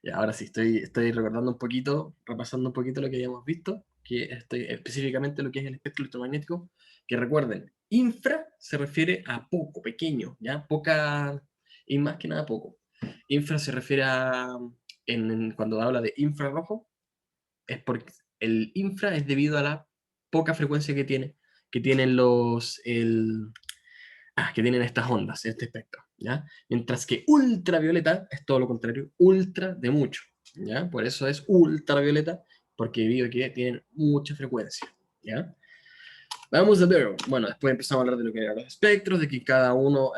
Y ahora sí, estoy recordando un poquito, repasando un poquito lo que habíamos visto, que estoy específicamente lo que es el espectro electromagnético, que recuerden, infra se refiere a poco, pequeño, ¿ya? Poca, y más que nada poco. Infra se refiere a, cuando habla de infrarrojo, es porque el infra es debido a la poca frecuencia que tienen que tienen estas ondas, este espectro, ¿ya? Mientras que ultravioleta es todo lo contrario, ultra de mucho, ¿ya? Por eso es ultravioleta, porque debido a que tienen mucha frecuencia, ¿ya? Vamos a ver, bueno, después empezamos a hablar de lo que eran los espectros, de que cada uno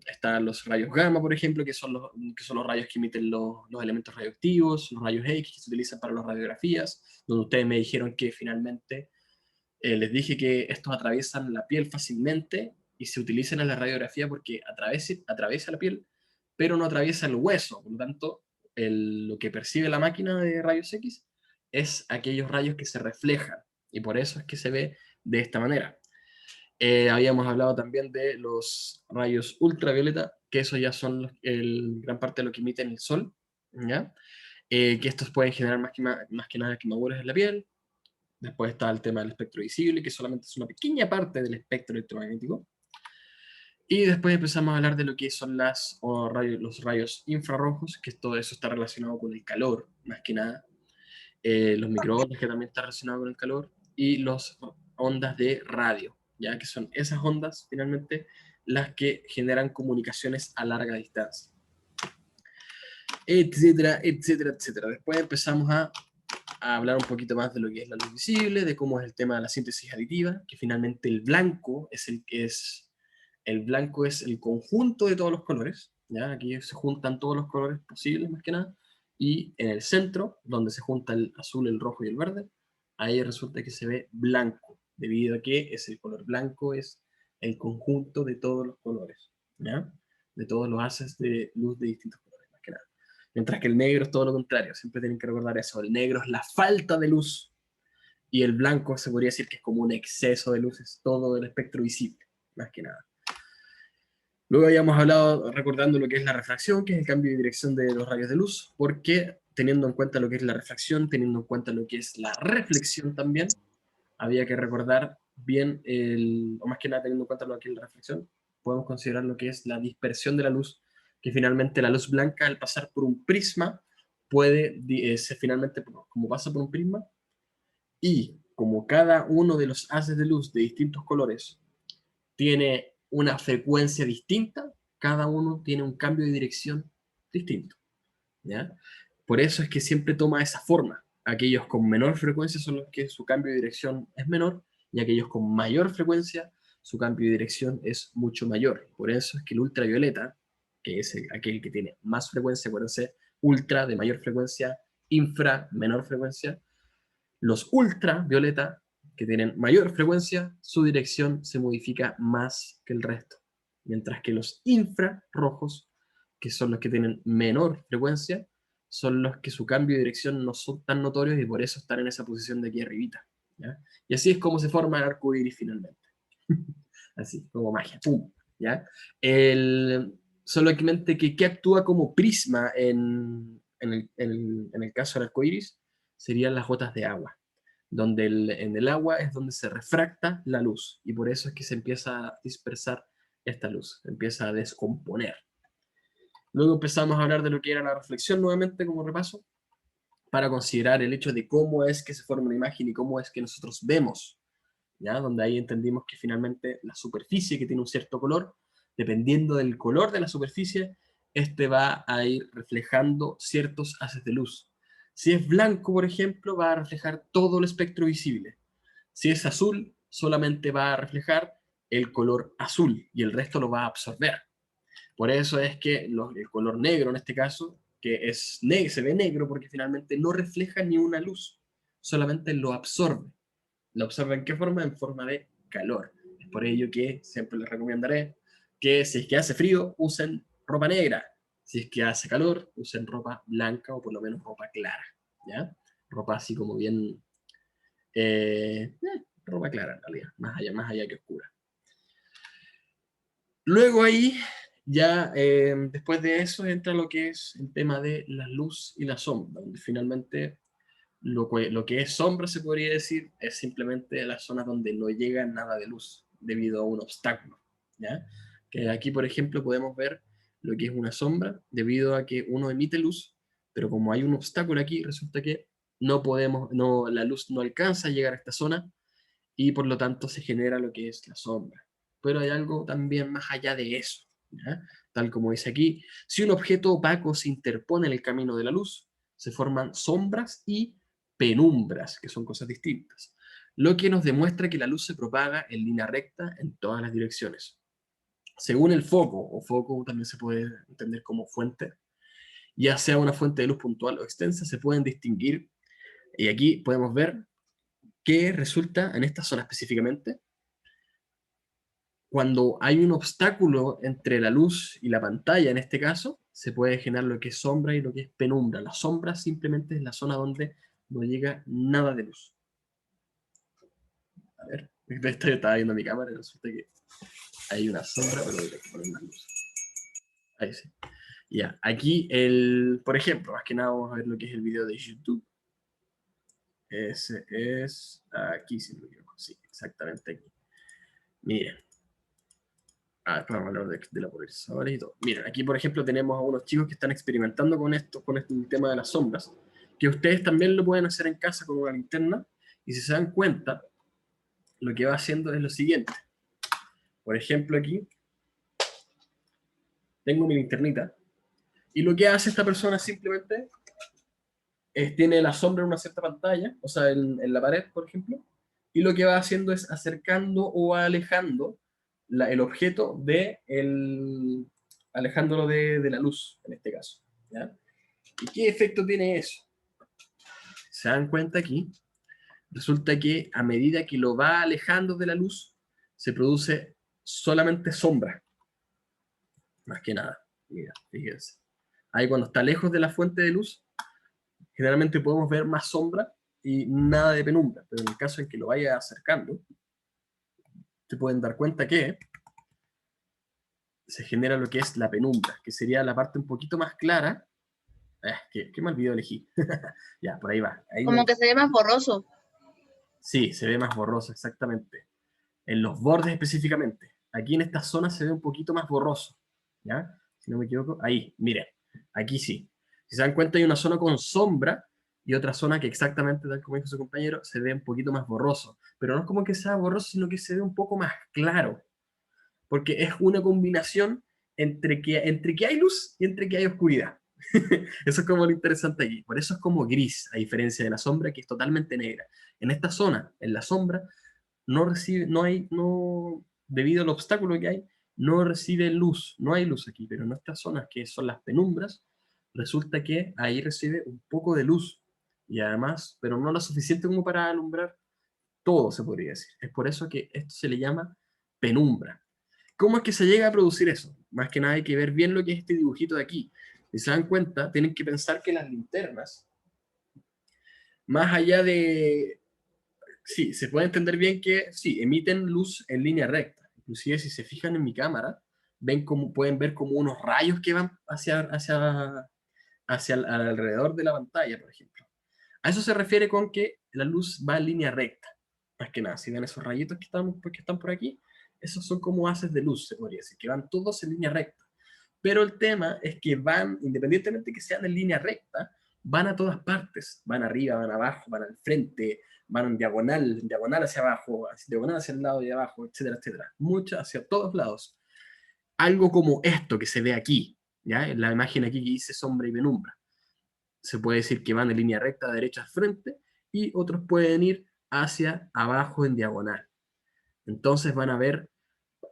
están los rayos gamma, por ejemplo, que son los rayos que emiten los elementos radioactivos, los rayos X que se utilizan para las radiografías, donde ustedes me dijeron que finalmente les dije que estos atraviesan la piel fácilmente y se utilizan en la radiografía porque atraviesa la piel, pero no atraviesa el hueso. Por lo tanto, lo que percibe la máquina de rayos X es aquellos rayos que se reflejan y por eso es que se ve de esta manera. Habíamos hablado también de los rayos ultravioleta, que eso ya son gran parte de lo que emite el sol, ¿ya? Que estos pueden generar más que nada quemaduras en la piel. Después está el tema del espectro visible, que solamente es una pequeña parte del espectro electromagnético. Y después empezamos a hablar de lo que son los rayos infrarrojos, que todo eso está relacionado con el calor, más que nada. Los microondas, que también está relacionado con el calor. Y las ondas de radio, ya que son esas ondas, finalmente, las que generan comunicaciones a larga distancia. Etcétera, etcétera, etcétera. Después empezamos a hablar un poquito más de lo que es la luz visible, de cómo es el tema de la síntesis aditiva, que finalmente el blanco es el conjunto de todos los colores, ¿ya? Aquí se juntan todos los colores posibles, más que nada, y en el centro, donde se junta el azul, el rojo y el verde, ahí resulta que se ve blanco, debido a que el color blanco es el conjunto de todos los colores, ¿ya? De todos los haces de luz de distintos colores, más que nada. Mientras que el negro es todo lo contrario, siempre tienen que recordar eso. El negro es la falta de luz y el blanco se podría decir que es como un exceso de luz, es todo el espectro visible, más que nada. Luego habíamos hablado, recordando lo que es la refracción, que es el cambio de dirección de los rayos de luz, porque teniendo en cuenta lo que es la refracción, teniendo en cuenta lo que es la reflexión también, había que recordar bien, o más que nada teniendo en cuenta lo que es la reflexión, podemos considerar lo que es la dispersión de la luz, que finalmente la luz blanca al pasar por un prisma finalmente, como pasa por un prisma, y como cada uno de los haces de luz de distintos colores tiene una frecuencia distinta, cada uno tiene un cambio de dirección distinto, ¿ya? Por eso es que siempre toma esa forma. Aquellos con menor frecuencia son los que su cambio de dirección es menor y aquellos con mayor frecuencia su cambio de dirección es mucho mayor. Por eso es que el ultravioleta, que es aquel que tiene más frecuencia, acuérdense, ultra de mayor frecuencia, infra menor frecuencia, los ultravioleta, que tienen mayor frecuencia, su dirección se modifica más que el resto. Mientras que los infrarrojos, que son los que tienen menor frecuencia, son los que su cambio de dirección no son tan notorios y por eso están en esa posición de aquí arribita, ¿ya? Y así es como se forma el arco iris finalmente. Así, como magia, ¡pum! ¿Ya? Solamente que actúa como prisma en el caso del arco iris serían las gotas de agua, donde en el agua es donde se refracta la luz y por eso es que se empieza a dispersar esta luz, se empieza a descomponer. Luego empezamos a hablar de lo que era la reflexión nuevamente como repaso, para considerar el hecho de cómo es que se forma una imagen y cómo es que nosotros vemos, ¿ya? Donde ahí entendimos que finalmente la superficie que tiene un cierto color, dependiendo del color de la superficie, este va a ir reflejando ciertos haces de luz. Si es blanco, por ejemplo, va a reflejar todo el espectro visible. Si es azul, solamente va a reflejar el color azul y el resto lo va a absorber. Por eso es que el color negro en este caso, se ve negro porque finalmente no refleja ni una luz, solamente lo absorbe. ¿Lo absorbe en qué forma? En forma de calor. Es por ello que siempre les recomendaré que si es que hace frío, usen ropa negra. Si es que hace calor, usen ropa blanca o por lo menos ropa clara, ¿ya? Ropa así como bien... ropa clara en realidad, más allá que oscura. Luego ahí Ya después de eso entra lo que es el tema de la luz y la sombra, donde finalmente lo que es sombra, se podría decir, es simplemente las zonas donde no llega nada de luz debido a un obstáculo, ¿ya? Que aquí, por ejemplo, podemos ver lo que es una sombra debido a que uno emite luz, pero como hay un obstáculo aquí, resulta que la luz no alcanza a llegar a esta zona y por lo tanto se genera lo que es la sombra. Pero hay algo también más allá de eso, ¿ya? Tal como dice aquí, si un objeto opaco se interpone en el camino de la luz, se forman sombras y penumbras, que son cosas distintas, lo que nos demuestra que la luz se propaga en línea recta en todas las direcciones. Según el foco, o foco también se puede entender como fuente, ya sea una fuente de luz puntual o extensa, se pueden distinguir, y aquí podemos ver que resulta, en esta zona específicamente, cuando hay un obstáculo entre la luz y la pantalla, en este caso, se puede generar lo que es sombra y lo que es penumbra. La sombra simplemente es la zona donde no llega nada de luz. A ver, estaba viendo mi cámara y resulta que hay una sombra, pero hay que poner más luz. Ahí sí. Ya, aquí por ejemplo, más que nada vamos a ver lo que es el video de YouTube. Ese es aquí, si no me equivoco. Sí, exactamente aquí. Miren. Para hablar de la polarizadora y todo. Miren, aquí por ejemplo tenemos a unos chicos que están experimentando con esto, el tema de las sombras, que ustedes también lo pueden hacer en casa con una linterna, y si se dan cuenta, lo que va haciendo es lo siguiente. Por ejemplo aquí, tengo mi linternita, y lo que hace esta persona simplemente tiene la sombra en una cierta pantalla, o sea, en la pared, por ejemplo, y lo que va haciendo es acercando o alejando el objeto alejándolo de la luz, en este caso. ¿Ya? ¿Y qué efecto tiene eso? Se dan cuenta aquí, resulta que a medida que lo va alejando de la luz, se produce solamente sombra, más que nada. Mira, fíjense. Ahí cuando está lejos de la fuente de luz, generalmente podemos ver más sombra y nada de penumbra, pero en el caso en que lo vaya acercando, se pueden dar cuenta que se genera lo que es la penumbra, que sería la parte un poquito más clara. Qué mal video elegí. Ya, por ahí va. Como que se ve más borroso. Sí, se ve más borroso, exactamente. En los bordes específicamente. Aquí en esta zona se ve un poquito más borroso. ¿Ya? Si no me equivoco. Ahí, miren. Aquí sí. Si se dan cuenta, hay una zona con sombra y otra zona que exactamente, tal como dijo su compañero, se ve un poquito más borroso. Pero no es como que sea borroso, sino que se ve un poco más claro. Porque es una combinación entre que hay luz y entre que hay oscuridad. Eso es como lo interesante aquí. Por eso es como gris, a diferencia de la sombra, que es totalmente negra. En esta zona, en la sombra, debido al obstáculo que hay, no recibe luz, no hay luz aquí, pero en estas zonas que son las penumbras, resulta que ahí recibe un poco de luz, y además, pero no lo suficiente como para alumbrar todo, se podría decir. Es por eso que esto se le llama penumbra. ¿Cómo es que se llega a producir eso? Más que nada hay que ver bien lo que es este dibujito de aquí. Si se dan cuenta, tienen que pensar que las linternas, más allá de... Sí, se puede entender bien que sí, emiten luz en línea recta. Inclusive si se fijan en mi cámara, pueden ver como unos rayos que van hacia alrededor de la pantalla, por ejemplo. A eso se refiere con que la luz va en línea recta. Más que nada, si ven esos rayitos que están por aquí, esos son como haces de luz, se podría decir, que van todos en línea recta. Pero el tema es que van, independientemente que sean en línea recta, van a todas partes. Van arriba, van abajo, van al frente, van en diagonal hacia abajo, diagonal hacia el lado de abajo, etcétera, etcétera. Muchas hacia todos lados. Algo como esto que se ve aquí, ¿ya? En la imagen aquí que dice sombra y penumbra. Se puede decir que van en línea recta de derecha al frente y otros pueden ir hacia abajo en diagonal. Entonces van a ver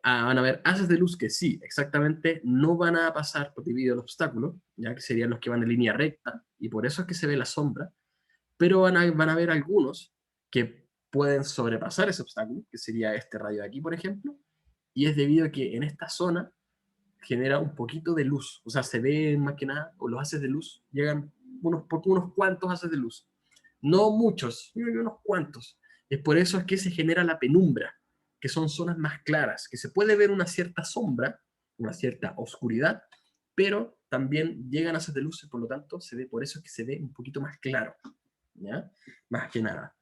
haces de luz que sí, exactamente, no van a pasar por debido al obstáculo, ya que serían los que van en línea recta, y por eso es que se ve la sombra, pero van a ver algunos que pueden sobrepasar ese obstáculo, que sería este rayo de aquí, por ejemplo, y es debido a que en esta zona genera un poquito de luz, o sea, se ve más que nada, o los haces de luz llegan unos cuantos haces de luz, no muchos, unos cuantos. Es por eso es que se genera la penumbra, que son zonas más claras, que se puede ver una cierta sombra, una cierta oscuridad, pero también llegan haces de luces, por lo tanto, se ve, por eso es que se ve un poquito más claro, ¿ya? Más que nada.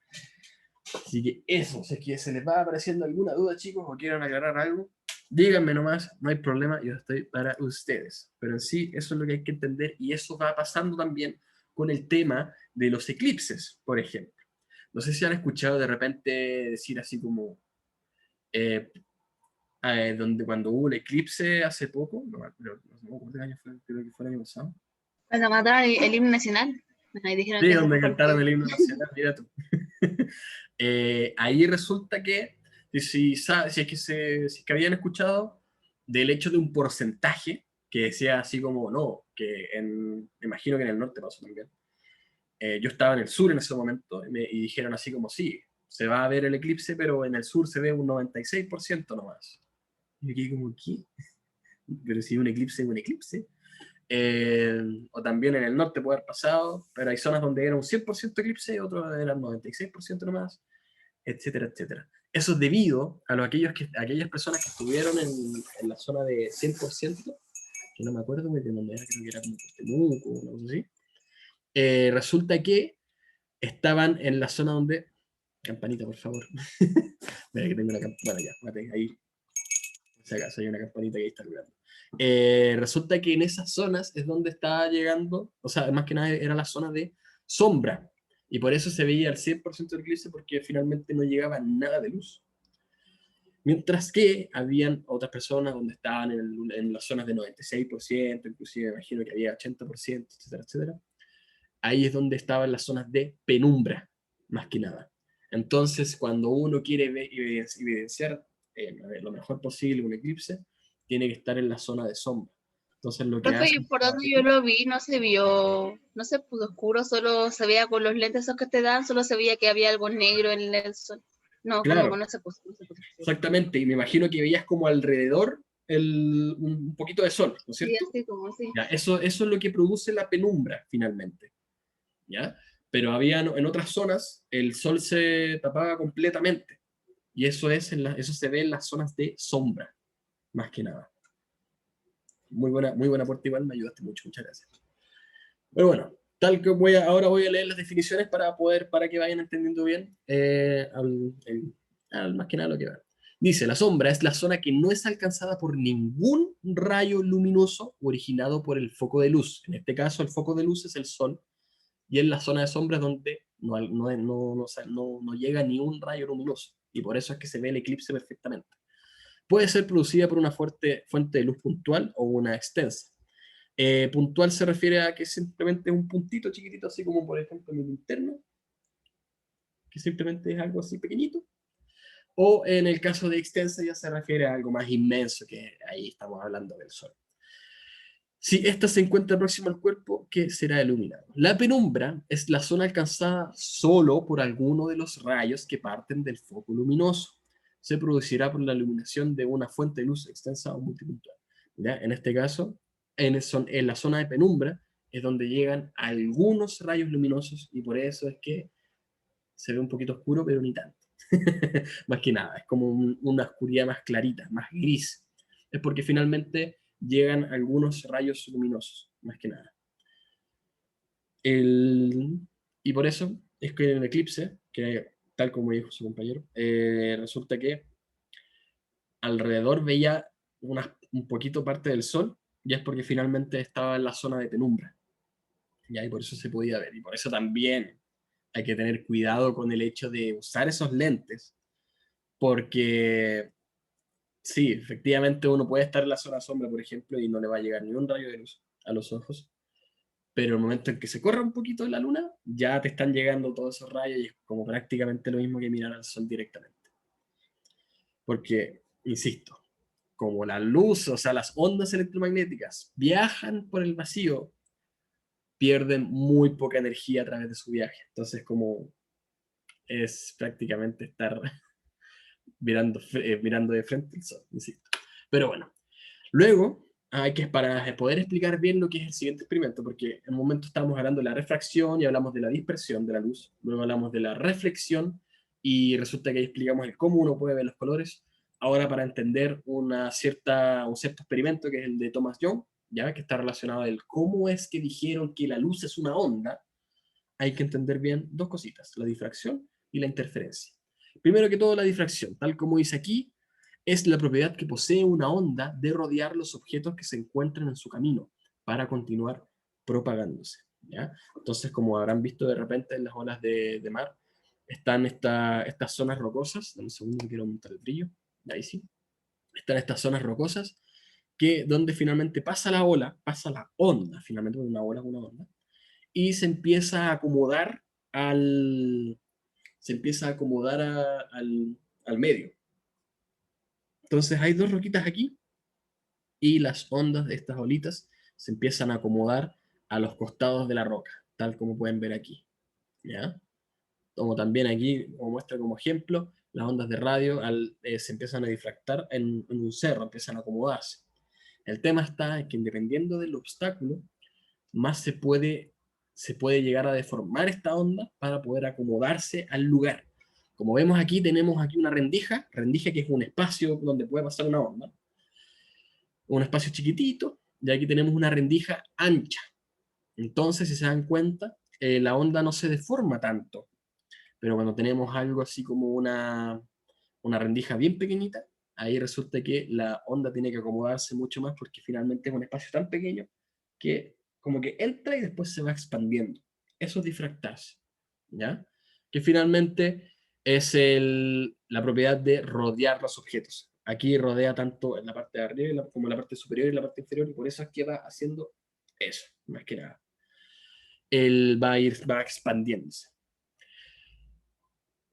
Así que eso, si es que se les va apareciendo alguna duda, chicos, o quieren aclarar algo, díganme nomás, no hay problema, yo estoy para ustedes. Pero en sí, eso es lo que hay que entender, y eso va pasando también con el tema de los eclipses, por ejemplo. No sé si han escuchado de repente decir así como, eh, donde cuando hubo el eclipse hace poco, no, pero no sé cuántos años fue, creo que fue el año pasado. Cuando mataron el himno nacional. Ahí dijeron Sí, que ese donde fue el cantaron COVID. el himno nacional, mira tú. Ahí resulta que, si es que, si es que habían escuchado del hecho de un porcentaje que decía así como, no, me imagino que en el norte pasó también. Yo estaba en el sur en ese momento y dijeron así como, sí, se va a ver el eclipse, pero en el sur se ve un 96% nomás. Y yo quedé como, ¿qué? Pero si un eclipse es un eclipse. O también en el norte puede haber pasado, pero hay zonas donde era un 100% eclipse y otros eran 96% nomás, etcétera, etcétera. Eso es debido a aquellas personas que estuvieron en la zona de 100%, que no me acuerdo muy bien dónde era, creo que era como Temuco o una cosa así. Resulta que estaban en la zona donde... Campanita, por favor. Mira que tengo una campanita. Bueno, ya, mate, ahí. Por si acaso hay una campanita que ahí está vibrando. Resulta que en esas zonas es donde estaba llegando, o sea, más que nada era la zona de sombra. Y por eso se veía el 100% del eclipse, porque finalmente no llegaba nada de luz. Mientras que habían otras personas donde estaban en las zonas de 96%, inclusive me imagino que había 80%, etcétera, etcétera. Ahí es donde estaban las zonas de penumbra, más que nada. Entonces, cuando uno quiere evidenciar lo mejor posible un eclipse, tiene que estar en la zona de sombra. Entonces, lo que Profe, hacen por donde yo lo vi, no se vio, no se pudo oscuro, solo se veía con los lentes esos que te dan, solo se veía que había algo negro en el sol. No, como que claro, no se puso, no se puso oscuro. exactamente, y me imagino que veías como alrededor un poquito de sol, ¿no es Sí, cierto? así como así. Ya, eso es lo que produce la penumbra, finalmente. ¿Ya? Pero en otras zonas el sol se tapaba completamente. Y eso se ve en las zonas de sombra, más que nada. Muy buena aporte igual, me ayudaste mucho, muchas gracias. Pero bueno, ahora voy a leer las definiciones para que vayan entendiendo bien más que nada lo que va. Dice, la sombra es la zona que no es alcanzada por ningún rayo luminoso originado por el foco de luz. En este caso, el foco de luz es el sol, y es la zona de sombra donde no llega ni un rayo luminoso. Y por eso es que se ve el eclipse perfectamente. Puede ser producida por una fuerte fuente de luz puntual o una extensa. Puntual se refiere a que simplemente es un puntito chiquitito, así como por ejemplo mi linterna, que simplemente es algo así pequeñito. O en el caso de extensa ya se refiere a algo más inmenso, que ahí estamos hablando del Sol. Si ésta se encuentra próxima al cuerpo, que será iluminado. La penumbra es la zona alcanzada solo por alguno de los rayos que parten del foco luminoso. Se producirá por la iluminación de una fuente de luz extensa o multipuntual. ¿Ya? En este caso, en la zona de penumbra es donde llegan algunos rayos luminosos, y por eso es que se ve un poquito oscuro, pero ni tanto. Más que nada, es como una oscuridad más clarita, más gris. Es porque finalmente llegan algunos rayos luminosos, más que nada. El, y por eso es que en el eclipse, que tal como dijo su compañero, resulta que alrededor veía un poquito parte del sol, y es porque finalmente estaba en la zona de penumbra. Y por eso se podía ver. Y por eso también hay que tener cuidado con el hecho de usar esos lentes, porque sí, efectivamente uno puede estar en la zona sombra, por ejemplo, y no le va a llegar ni un rayo de luz a los ojos, pero el momento en que se corra un poquito de la luna, ya te están llegando todos esos rayos y es como prácticamente lo mismo que mirar al sol directamente. Porque, insisto, como la luz, o sea, las ondas electromagnéticas viajan por el vacío, pierden muy poca energía a través de su viaje. Entonces, como es prácticamente estar mirando de frente al sol, insisto. Pero bueno, luego, hay que, para poder explicar bien lo que es el siguiente experimento, porque en un momento estábamos hablando de la refracción y hablamos de la dispersión de la luz, luego hablamos de la reflexión y resulta que ahí explicamos el cómo uno puede ver los colores. ahora para entender un cierto experimento que es el de Thomas Young, ¿ya? Que está relacionado a cómo es que dijeron que la luz es una onda, hay que entender bien dos cositas, la difracción y la interferencia. Primero que todo, la difracción, tal como dice aquí, es la propiedad que posee una onda de rodear los objetos que se encuentran en su camino para continuar propagándose, ¿ya? Entonces, como habrán visto de repente en las olas de mar, están estas zonas rocosas, dame un segundo, quiero aumentar el brillo, ahí sí, están estas zonas rocosas que donde finalmente pasa la ola, pasa la onda, finalmente una ola es una onda, y se empieza a acomodar al, se empieza a acomodar al medio. Entonces hay dos roquitas aquí y las ondas de estas olitas se empiezan a acomodar a los costados de la roca, tal como pueden ver aquí, ¿ya? Como también aquí, como muestra como ejemplo, las ondas de radio se empiezan a difractar en un cerro, empiezan a acomodarse. El tema está en que dependiendo del obstáculo, más se puede llegar a deformar esta onda para poder acomodarse al lugar. Como vemos aquí, tenemos aquí una rendija que es un espacio donde puede pasar una onda, un espacio chiquitito, y aquí tenemos una rendija ancha. Entonces, si se dan cuenta, la onda no se deforma tanto, pero cuando tenemos algo así como una rendija bien pequeñita, ahí resulta que la onda tiene que acomodarse mucho más porque finalmente es un espacio tan pequeño que como que entra y después se va expandiendo. Eso es difractarse, ¿ya? Que finalmente es la propiedad de rodear los objetos. Aquí rodea tanto en la parte de arriba como en la parte superior y la parte inferior, y por eso es que va haciendo eso, más que nada. Él va expandiéndose.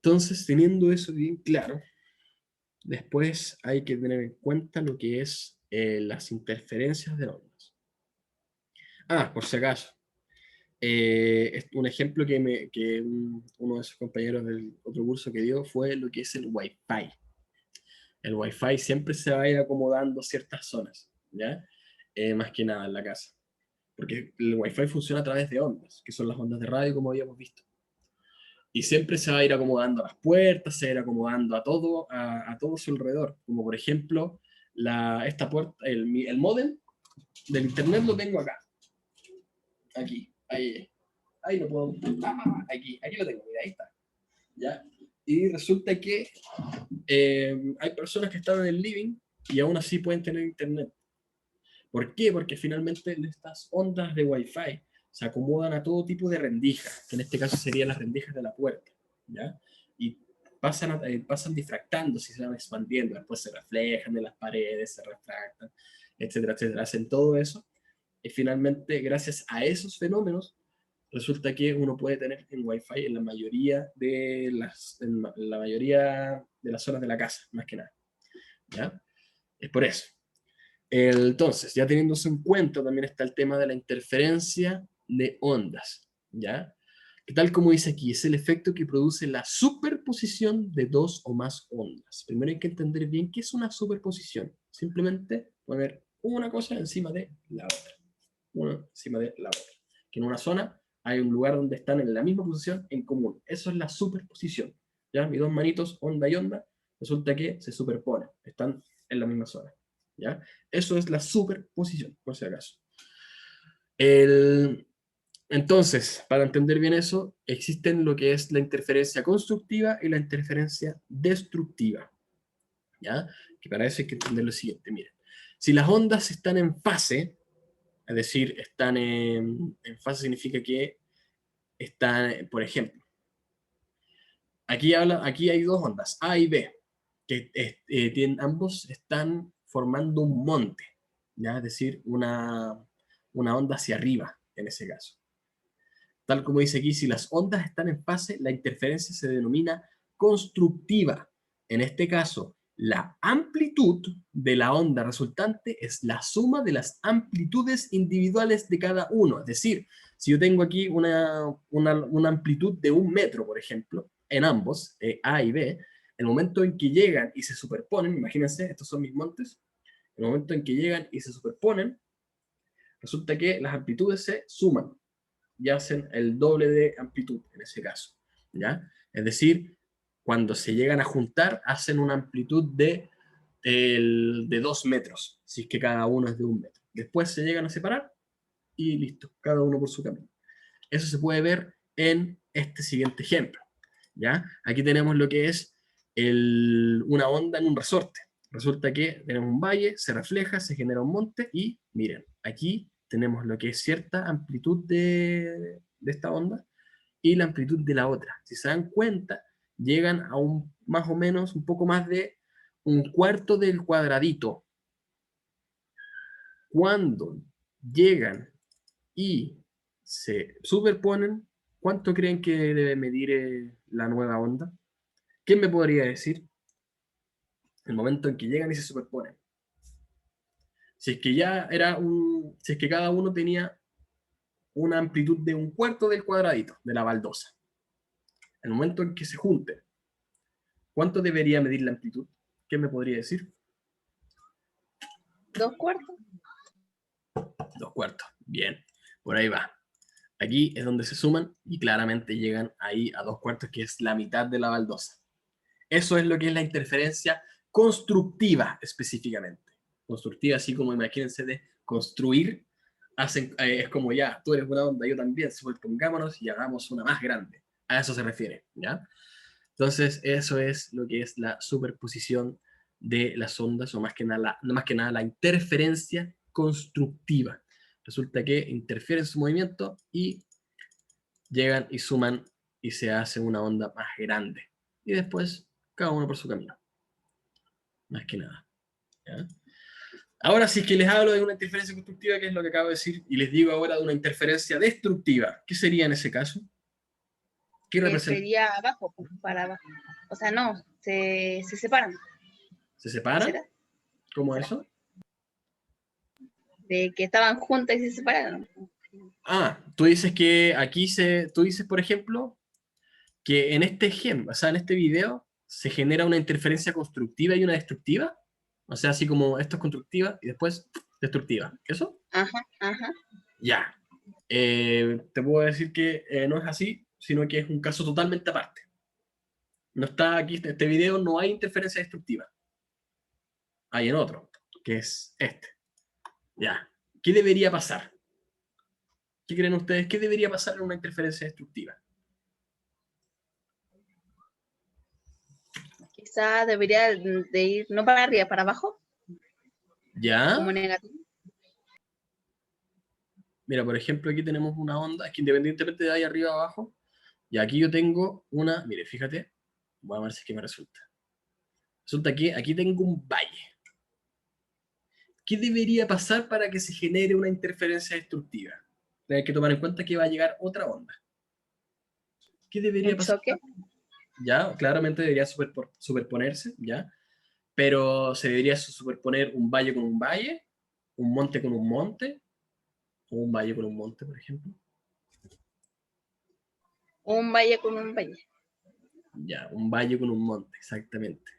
Entonces, teniendo eso bien claro, después hay que tener en cuenta lo que es las interferencias de ondas. Ah, por si acaso, un ejemplo que uno de sus compañeros del otro curso que dio fue lo que es el Wi-Fi. El Wi-Fi siempre se va a ir acomodando ciertas zonas, ¿ya? Más que nada en la casa. Porque el Wi-Fi funciona a través de ondas, que son las ondas de radio, como habíamos visto. Y siempre se va a ir acomodando a las puertas, se va a ir acomodando a todo su alrededor. Como por ejemplo, esta puerta, el módem del internet lo tengo acá. Aquí, ahí lo puedo. Aquí lo tengo, mira, ahí está. ¿Ya? Y resulta que hay personas que están en el living y aún así pueden tener internet. ¿Por qué? Porque finalmente estas ondas de Wi-Fi se acomodan a todo tipo de rendijas, que en este caso serían las rendijas de la puerta, ¿ya? Y pasan difractándose y se van expandiendo, después se reflejan de las paredes, se refractan, etcétera, etcétera. Hacen todo eso y finalmente, gracias a esos fenómenos, resulta que uno puede tener en Wi-Fi en la mayoría en la mayoría de las zonas de la casa, más que nada, ¿ya? Es por eso. Entonces, ya teniéndose en cuenta, también está el tema de la interferencia de ondas, ¿ya? Que tal como dice aquí, es el efecto que produce la superposición de dos o más ondas. Primero hay que entender bien qué es una superposición. Simplemente poner una cosa encima de la otra. Una encima de la otra. Que en una zona hay un lugar donde están en la misma posición en común. Eso es la superposición. ¿Ya? Mis dos manitos, onda y onda, resulta que se superponen. Están en la misma zona. ¿Ya? Eso es la superposición, por si acaso. Entonces, para entender bien eso, existen lo que es la interferencia constructiva y la interferencia destructiva. ¿Ya? Que para eso hay que entender lo siguiente. Miren, si las ondas están en fase, es decir, están en fase significa que están, por ejemplo, aquí hay dos ondas, A y B, que ambos están formando un monte, ¿ya? Es decir, una onda hacia arriba, en ese caso. Tal como dice aquí, si las ondas están en fase, la interferencia se denomina constructiva. En este caso, la amplitud de la onda resultante es la suma de las amplitudes individuales de cada uno. Es decir, si yo tengo aquí una amplitud de 1 metro, por ejemplo, en ambos, A y B, el momento en que llegan y se superponen, imagínense, estos son mis montes, el momento en que llegan y se superponen, resulta que las amplitudes se suman y hacen el doble de amplitud en ese caso, ¿ya? Es decir, cuando se llegan a juntar, hacen una amplitud de el de 2 metros, si es que cada uno es de 1 metro. Después se llegan a separar y listo, cada uno por su camino. Eso se puede ver en este siguiente ejemplo. ¿Ya? Aquí tenemos lo que es una onda en un resorte. Resulta que tenemos un valle, se refleja, se genera un monte y miren, aquí tenemos lo que es cierta amplitud de esta onda y la amplitud de la otra. Si se dan cuenta, llegan a más o menos un poco más de 1/4 del cuadradito. Cuando llegan y se superponen, ¿cuánto creen que debe medir la nueva onda? ¿Quién me podría decir? El momento en que llegan y se superponen. Si es que si es que cada uno tenía una amplitud de 1/4 del cuadradito, de la baldosa. El momento en que se junten, ¿cuánto debería medir la amplitud? ¿Quién me podría decir? 2/4. 2/4. Bien, por ahí va. Aquí es donde se suman y claramente llegan ahí a 2/4, que es la mitad de la baldosa. Eso es lo que es la interferencia constructiva específicamente. Constructiva, así como imagínense de construir, es como ya, tú eres una onda, yo también, superpongámonos y hagamos una más grande. A eso se refiere, ¿ya? Entonces, eso es lo que es la superposición de las ondas, o más que nada la interferencia constructiva. Resulta que interfieren su movimiento y llegan y suman y se hace una onda más grande. Y después, cada uno por su camino. Más que nada. ¿Ya? Ahora sí que les hablo de una interferencia constructiva, que es lo que acabo de decir, y les digo ahora de una interferencia destructiva. ¿Qué sería en ese caso? ¿Qué representa? Sería abajo, pues, para abajo. O sea, no, se separan. ¿Se ¿No separan? será? ¿Cómo ¿Será? eso? De que estaban juntas y se separaron. Ah, tú dices que tú dices, por ejemplo, que en este ejemplo, o sea, en este video, se genera una interferencia constructiva y una destructiva. O sea, así como esto es constructiva y después destructiva. ¿Eso? Ajá, ajá. Ya. Te puedo decir que no es así, sino que es un caso totalmente aparte. No está aquí, en este video no hay interferencia destructiva. Hay en otro, que es este. Ya. ¿Qué debería pasar? ¿Qué creen ustedes? ¿Qué debería pasar en una interferencia destructiva? Quizá debería de ir no para arriba, para abajo, ¿Ya? como negativo. Mira, por ejemplo, aquí tenemos una onda, que independientemente de ahí arriba o abajo, y aquí yo tengo mire, fíjate, voy a ver si es que me resulta. Resulta que aquí tengo un valle. ¿Qué debería pasar para que se genere una interferencia destructiva? Hay que tomar en cuenta que va a llegar otra onda. ¿Qué debería Un pasar? choque. Ya, claramente debería superponerse, ya, pero se debería superponer un valle con un valle, un monte con un monte, o un valle con un monte, por ejemplo. Un valle con un valle. Ya, un valle con un monte, exactamente.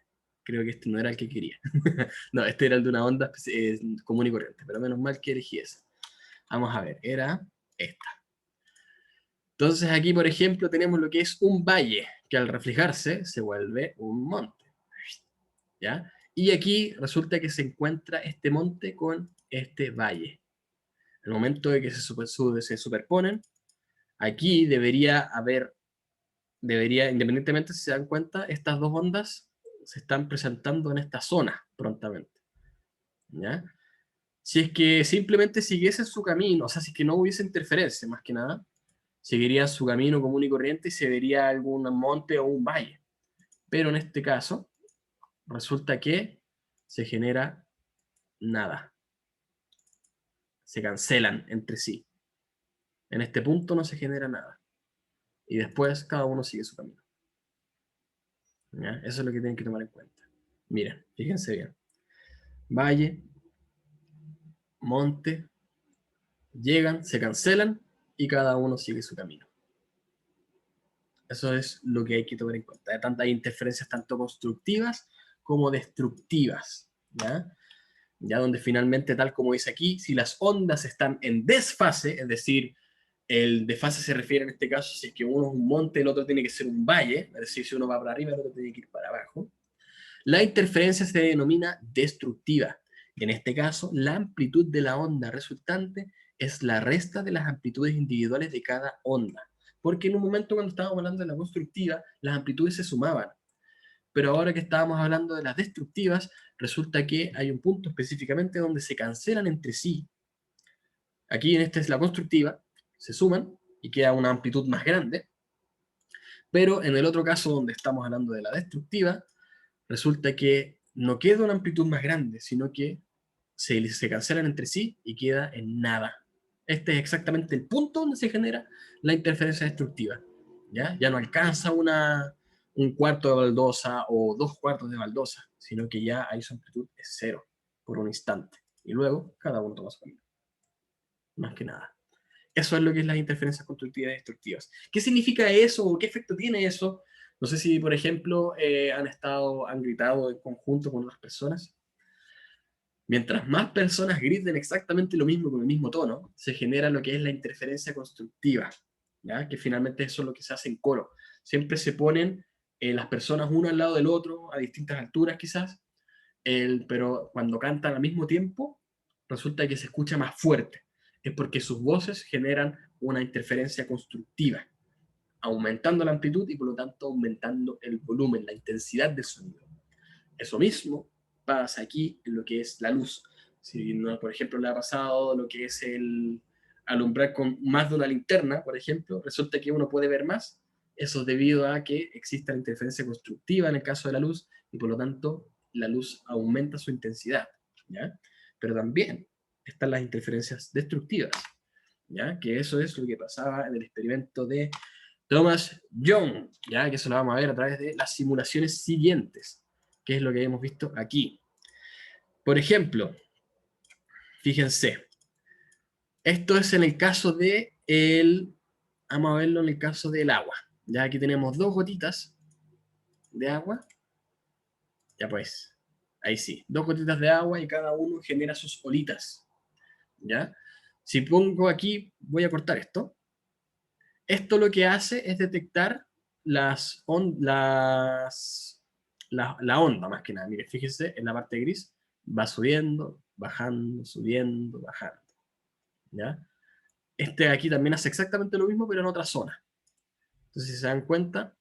Creo que este no era el que quería. No, este era el de una onda común y corriente, pero menos mal que elegí esa. Vamos a ver, era esta. Entonces aquí, por ejemplo, tenemos lo que es un valle, que al reflejarse se vuelve un monte. ¿Ya? Y aquí resulta que se encuentra este monte con este valle. El momento de que se superponen, aquí independientemente si se dan cuenta, estas dos ondas se están presentando en esta zona prontamente. ¿Ya? Si es que simplemente siguiesen su camino, o sea, si es que no hubiese interferencia, más que nada, seguiría su camino común y corriente y se vería algún monte o un valle. Pero en este caso, resulta que se genera nada. Se cancelan entre sí. En este punto no se genera nada. Y después cada uno sigue su camino. ¿Ya? Eso es lo que tienen que tomar en cuenta. Miren, fíjense bien. Valle, monte, llegan, se cancelan y cada uno sigue su camino. Eso es lo que hay que tomar en cuenta. Hay tantas interferencias tanto constructivas como destructivas. ¿Ya? Ya donde finalmente, tal como dice aquí, si las ondas están en desfase, es decir, el desfase se refiere en este caso, si es que uno es un monte, el otro tiene que ser un valle, es decir, si uno va para arriba, el otro tiene que ir para abajo. La interferencia se denomina destructiva. En este caso, la amplitud de la onda resultante es la resta de las amplitudes individuales de cada onda. Porque en un momento cuando estábamos hablando de la constructiva, las amplitudes se sumaban. Pero ahora que estábamos hablando de las destructivas, resulta que hay un punto específicamente donde se cancelan entre sí. Aquí en esta es la constructiva, se suman y queda una amplitud más grande. Pero en el otro caso donde estamos hablando de la destructiva, resulta que no queda una amplitud más grande, sino que se cancelan entre sí y queda en nada. Este es exactamente el punto donde se genera la interferencia destructiva. Ya no alcanza un cuarto de baldosa o 2 cuartos de baldosa, sino que ya ahí su amplitud es cero por un instante. Y luego cada uno toma su camino. Más que nada. Eso es lo que es las interferencias constructivas y destructivas. ¿Qué significa eso o qué efecto tiene eso? No sé si, por ejemplo, han gritado en conjunto con otras personas. Mientras más personas griten exactamente lo mismo con el mismo tono, se genera lo que es la interferencia constructiva, ¿ya? Que finalmente eso es lo que se hace en coro. Siempre se ponen las personas uno al lado del otro, a distintas alturas quizás, pero cuando cantan al mismo tiempo, resulta que se escucha más fuerte. Es porque sus voces generan una interferencia constructiva, aumentando la amplitud y por lo tanto aumentando el volumen, la intensidad del sonido. Eso mismo pasa aquí en lo que es la luz. Si, no, por ejemplo, le ha pasado lo que es el alumbrar con más de una linterna, por ejemplo, resulta que uno puede ver más. Eso es debido a que existe la interferencia constructiva en el caso de la luz y por lo tanto la luz aumenta su intensidad, ¿ya? Pero también están las interferencias destructivas, ¿ya? Que eso es lo que pasaba en el experimento de Thomas Young, ¿ya? Que eso lo vamos a ver a través de las simulaciones siguientes, que es lo que hemos visto aquí. Por ejemplo, fíjense, esto es en el caso de vamos a verlo en el caso del agua. Ya aquí tenemos 2 gotitas de agua. Ya pues, ahí sí, 2 gotitas de agua y cada uno genera sus olitas. ¿Ya? Si pongo aquí, voy a cortar esto. Esto lo que hace es detectar la onda, más que nada. Mire, fíjese, en la parte gris va subiendo, bajando, subiendo, bajando. ¿Ya? Este de aquí también hace exactamente lo mismo, pero en otra zona. Entonces, si se dan cuenta,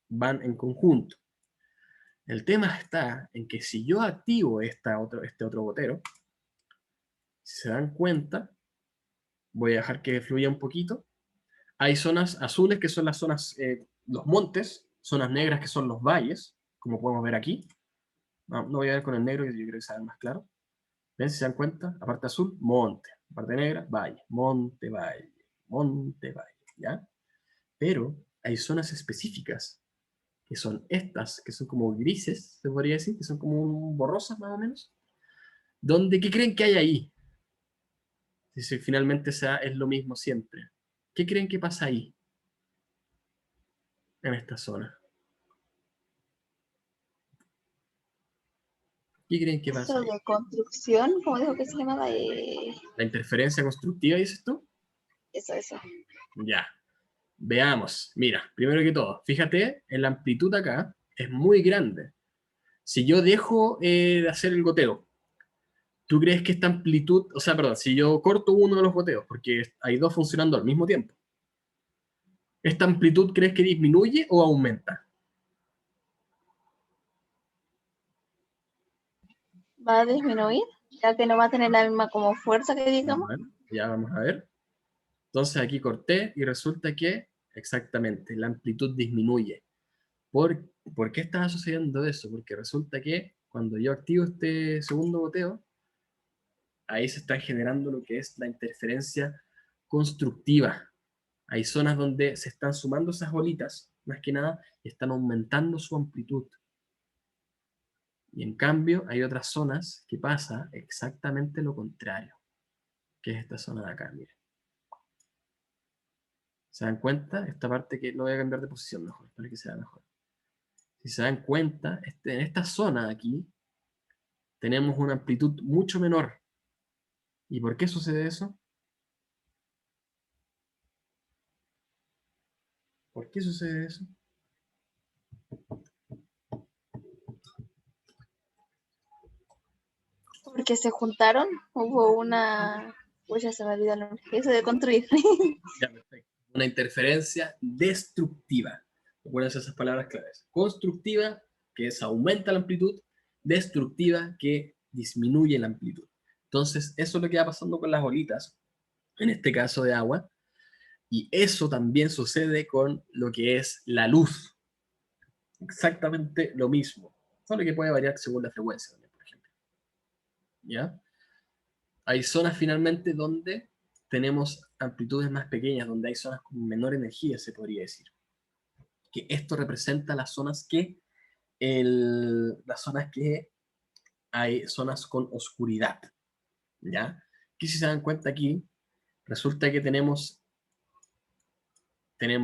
van en conjunto. El tema está en que si yo activo este otro gotero, si se dan cuenta, voy a dejar que fluya un poquito. Hay zonas azules que son las zonas, los montes, zonas negras que son los valles, como podemos ver aquí. No voy a ver con el negro, que yo creo que se ve más claro. ¿Ven? Si se dan cuenta, la parte azul, monte, la parte negra, valle, monte, valle, monte, valle, ¿ya? Pero hay zonas específicas, que son estas, que son como grises, se podría decir, que son como borrosas más o menos, donde, ¿qué creen que hay ahí? Si finalmente es lo mismo siempre. ¿Qué creen que pasa ahí, en esta zona? ¿Qué creen que pasa Eso ahí? de construcción, ¿cómo dijo que se llamaba? ¿La interferencia constructiva, dices tú? Eso. Ya, veamos. Mira, primero que todo, fíjate, en la amplitud acá es muy grande. Si yo dejo de hacer el goteo, ¿tú crees que esta amplitud, o sea, perdón, si yo corto uno de los goteos, porque hay dos funcionando al mismo tiempo, ¿esta amplitud crees que disminuye o aumenta? Va a disminuir, ya que no va a tener la misma como fuerza que digamos. Bueno, ya vamos a ver. Entonces aquí corté y resulta que, exactamente, la amplitud disminuye. ¿Por qué está sucediendo eso? Porque resulta que cuando yo activo este segundo goteo, ahí se está generando lo que es la interferencia constructiva. Hay zonas donde se están sumando esas bolitas, más que nada, y están aumentando su amplitud. Y en cambio, hay otras zonas que pasa exactamente lo contrario, que es esta zona de acá, miren. ¿Se dan cuenta? Esta parte que lo voy a cambiar de posición mejor, para que sea mejor. Si se dan cuenta, en esta zona de aquí, tenemos una amplitud mucho menor. ¿Y por qué sucede eso? ¿Por qué sucede eso? Porque se juntaron, hubo una... Uy, ya se me olvidó el nombre. Eso de construir. Ya, perfecto. Una interferencia destructiva. Recuerden esas palabras claves. Constructiva, que es aumenta la amplitud. Destructiva, que disminuye la amplitud. Entonces, eso es lo que va pasando con las bolitas, en este caso de agua. Y eso también sucede con lo que es la luz. Exactamente lo mismo. Solo que puede variar según la frecuencia también, por ejemplo. ¿Ya? Hay zonas finalmente donde tenemos amplitudes más pequeñas, donde hay zonas con menor energía, se podría decir. Que esto representa las zonas que hay zonas con oscuridad, ¿ya? Que si se dan cuenta aquí, resulta que tenemos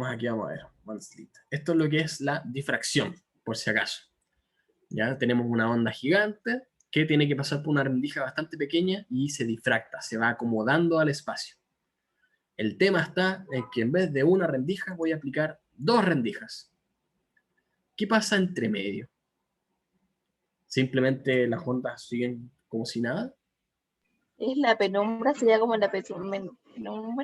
aquí, vamos a ver, esto es lo que es la difracción, por si acaso, ¿ya? Tenemos una onda gigante que tiene que pasar por una rendija bastante pequeña y se difracta, se va acomodando al espacio. El tema está en que en vez de una rendija voy a aplicar dos rendijas. ¿Qué pasa entre medio? Simplemente las ondas siguen como si nada. Es la penumbra, sería como la penumbra. No,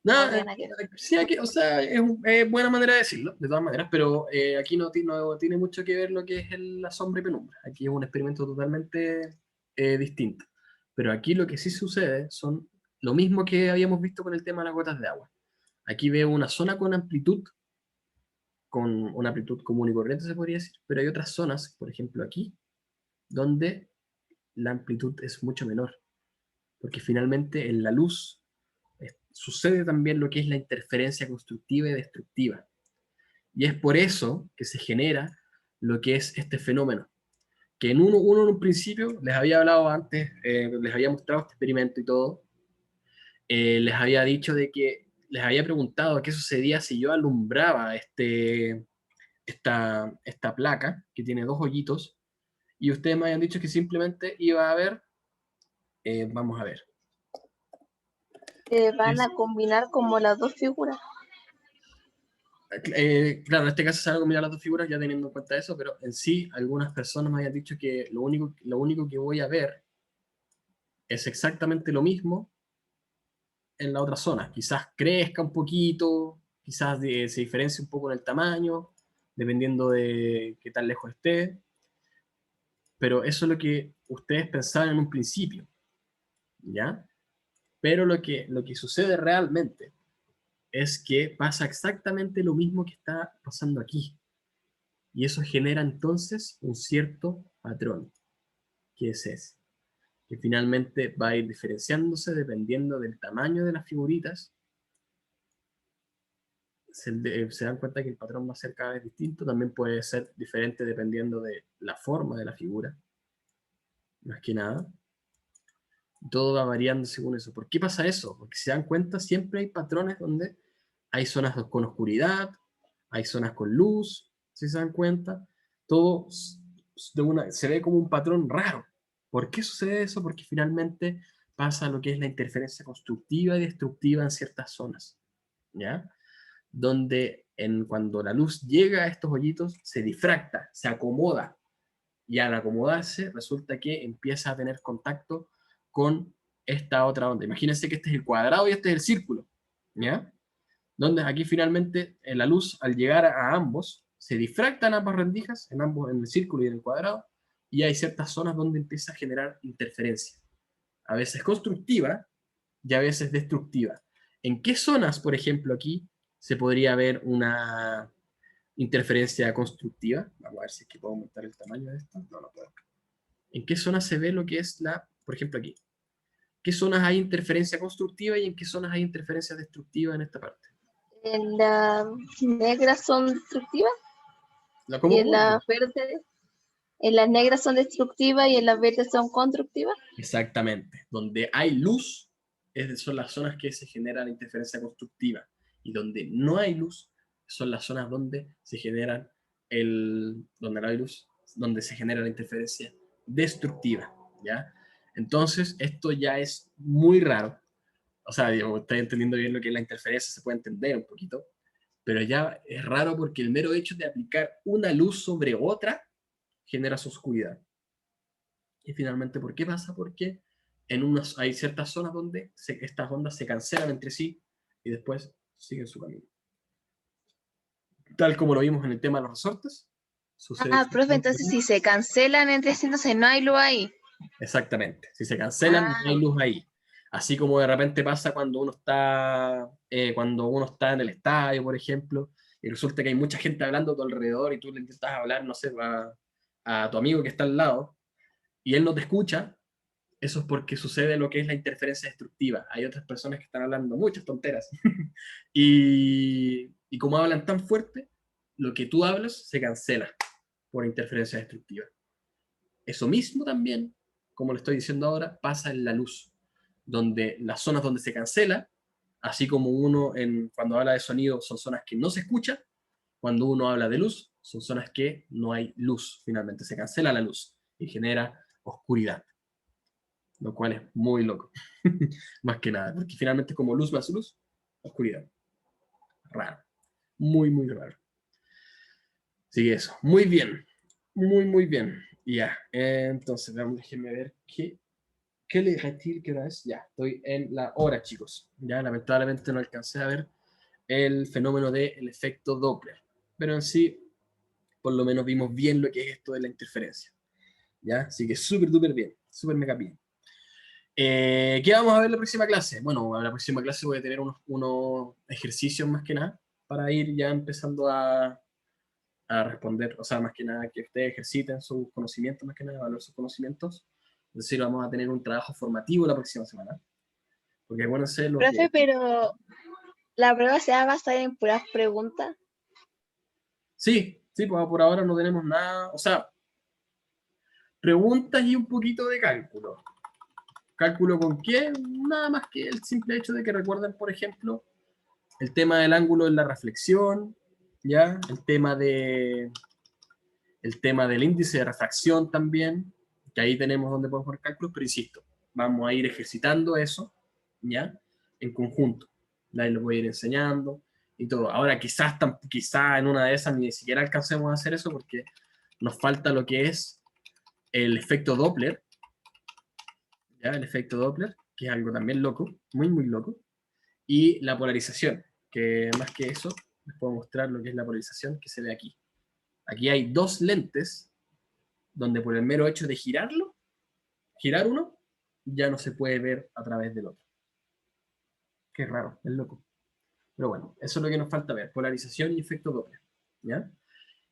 No, tiene nada que ver. sí, o sea, es buena manera de decirlo, de todas maneras, pero aquí no tiene mucho que ver lo que es la sombra y penumbra. Aquí es un experimento totalmente distinto. Pero aquí lo que sí sucede son lo mismo que habíamos visto con el tema de las gotas de agua. Aquí veo una zona con una amplitud común y corriente, se podría decir, pero hay otras zonas, por ejemplo aquí, donde la amplitud es mucho menor, porque finalmente en la luz sucede también lo que es la interferencia constructiva y destructiva. Y es por eso que se genera lo que es este fenómeno, que uno en un principio les había hablado antes, les había mostrado este experimento y todo, les había dicho de que, les había preguntado qué sucedía si yo alumbraba esta placa que tiene dos hoyitos y ustedes me habían dicho que simplemente iba a haber, vamos a ver. Van a combinar como las dos figuras. Claro, en este caso se van a combinar las dos figuras ya teniendo en cuenta eso, pero en sí algunas personas me habían dicho que lo único que voy a ver es exactamente lo mismo en la otra zona. Quizás crezca un poquito, quizás se diferencie un poco en el tamaño, dependiendo de qué tan lejos esté, pero eso es lo que ustedes pensaban en un principio, ¿ya? Pero lo que sucede realmente es que pasa exactamente lo mismo que está pasando aquí. Y eso genera entonces un cierto patrón, que es ese, que finalmente va a ir diferenciándose dependiendo del tamaño de las figuritas. Se dan cuenta que el patrón va a ser cada vez distinto, también puede ser diferente dependiendo de la forma de la figura, más que nada. Todo va variando según eso. ¿Por qué pasa eso? Porque si se dan cuenta, siempre hay patrones donde hay zonas con oscuridad, hay zonas con luz, si se dan cuenta, todo se ve como un patrón raro. ¿Por qué sucede eso? Porque finalmente pasa lo que es la interferencia constructiva y destructiva en ciertas zonas, ¿ya? Donde cuando la luz llega a estos hoyitos, se difracta, se acomoda, y al acomodarse resulta que empieza a tener contacto con esta otra onda. Imagínense que este es el cuadrado y este es el círculo, ¿ya? Donde aquí finalmente la luz al llegar a ambos se difractan ambas rendijas, en ambos, en el círculo y en el cuadrado, y hay ciertas zonas donde empieza a generar interferencia, a veces constructiva y a veces destructiva. ¿En qué zonas, por ejemplo, aquí se podría ver una interferencia constructiva? Vamos a ver si es que puedo aumentar el tamaño de esto. No, no puedo. ¿En qué zonas se ve lo que es por ejemplo aquí? ¿Qué zonas hay interferencia constructiva y en qué zonas hay interferencia destructiva en esta parte? En las negras son destructivas y en ¿Cómo? las verdes, en las negras son destructivas y en las verdes son constructivas. Exactamente. Donde hay luz, son las zonas que se genera la interferencia constructiva. Y donde no hay luz, son las zonas donde se generan donde no hay luz, donde se genera la interferencia destructiva, ¿ya? Entonces, esto ya es muy raro. O sea, digo, estoy entendiendo bien lo que es la interferencia, se puede entender un poquito, pero ya es raro porque el mero hecho de aplicar una luz sobre otra genera su oscuridad. Y finalmente, ¿por qué pasa? Porque hay ciertas zonas donde estas ondas se cancelan entre sí y después siguen su camino. Tal como lo vimos en el tema de los resortes, sucede Ah, profe, exactamente lo entonces si mismo. se cancelan entre sí, entonces no hay luz ahí. Exactamente. Si se cancelan, no Ah, hay luz ahí. Así como de repente pasa cuando uno está en el estadio, por ejemplo, y resulta que hay mucha gente hablando a tu alrededor y tú le intentas hablar, no sé, a tu amigo que está al lado, y él no te escucha. Eso es porque sucede lo que es la interferencia destructiva. Hay otras personas que están hablando muchas tonteras. Y como hablan tan fuerte, lo que tú hablas se cancela por interferencia destructiva. Eso mismo también, como lo estoy diciendo ahora, pasa en la luz, donde las zonas donde se cancela, así como cuando habla de sonido son zonas que no se escucha, cuando uno habla de luz son zonas que no hay luz, finalmente se cancela la luz y genera oscuridad, lo cual es muy loco, más que nada, porque finalmente como luz más luz, oscuridad. Raro, muy, muy raro. Así que eso, muy bien, muy, muy bien. Ya, entonces, déjenme ver qué le retire, qué hora es. Ya, estoy en la hora, chicos. Ya, lamentablemente no alcancé a ver el fenómeno del efecto Doppler, pero en sí, por lo menos vimos bien lo que es esto de la interferencia. ¿Ya? Así que súper, duper bien, súper mega bien. ¿Qué vamos a ver en la próxima clase? Bueno, en la próxima clase voy a tener unos ejercicios más que nada para ir ya empezando a responder, o sea, más que nada que ustedes ejerciten sus conocimientos, más que nada evaluar sus conocimientos. Es decir, vamos a tener un trabajo formativo la próxima semana, porque acuérdense lo que... profe, pero la prueba se va a basar en puras preguntas. Sí, sí, pues por ahora no tenemos nada, o sea, preguntas y un poquito de cálculo. ¿Cálculo con qué? Nada más que el simple hecho de que recuerden, por ejemplo, el tema del ángulo en la reflexión, ¿ya? El tema del índice de refracción también, que ahí tenemos donde podemos poner cálculos, pero insisto, vamos a ir ejercitando eso, ¿ya? En conjunto. Ahí lo voy a ir enseñando y todo. Ahora quizás en una de esas ni siquiera alcancemos a hacer eso porque nos falta lo que es el efecto Doppler, ¿ya? El efecto Doppler, que es algo también loco, muy, muy loco, y la polarización, que más que eso, les puedo mostrar lo que es la polarización que se ve aquí. Aquí hay dos lentes donde por el mero hecho de girar uno, ya no se puede ver a través del otro. Qué raro, es loco. Pero bueno, eso es lo que nos falta ver, polarización y efecto Doppler, ¿ya?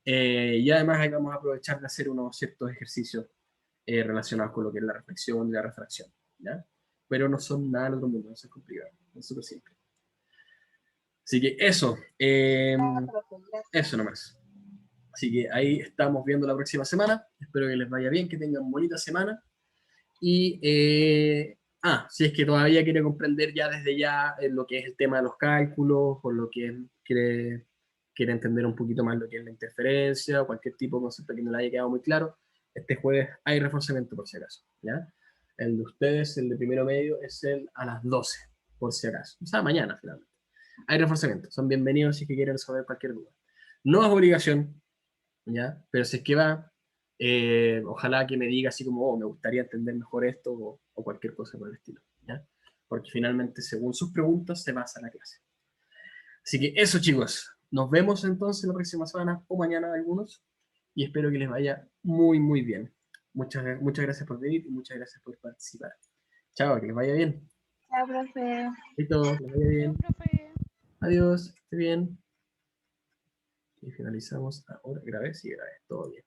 Y además ahí vamos a aprovechar de hacer unos ciertos ejercicios relacionados con lo que es la reflexión y la refracción, ¿ya? Pero no son nada del otro mundo, no es complicado, es súper simple. Así que Ah, profe, gracias. eso nomás. Así que ahí estamos viendo la próxima semana. Espero que les vaya bien, que tengan bonita semana. Y, si es que todavía quiere comprender ya desde ya lo que es el tema de los cálculos, o lo que quiere entender un poquito más lo que es la interferencia, o cualquier tipo de concepto que no le haya quedado muy claro, este jueves hay reforzamiento por si acaso, ¿ya? El de ustedes, el de primero medio, es el a las 12, por si acaso. O sea, mañana, finalmente. Hay reforzamiento, son bienvenidos si es que quieren resolver cualquier duda. No es obligación, ¿ya? Pero si es que va, ojalá que me diga así como, oh, me gustaría entender mejor esto o cualquier cosa por el estilo, ¿ya? Porque finalmente, según sus preguntas, se basa la clase. Así que eso, chicos. Nos vemos entonces la próxima semana o mañana algunos y espero que les vaya muy, muy bien. Muchas gracias por venir y muchas gracias por participar. Chao, que les vaya bien. Chao, profe. Listo, que les vaya Chao, bien. profe. Adiós, que esté bien. Y finalizamos ahora. Grabé, sí, grabé. Todo bien.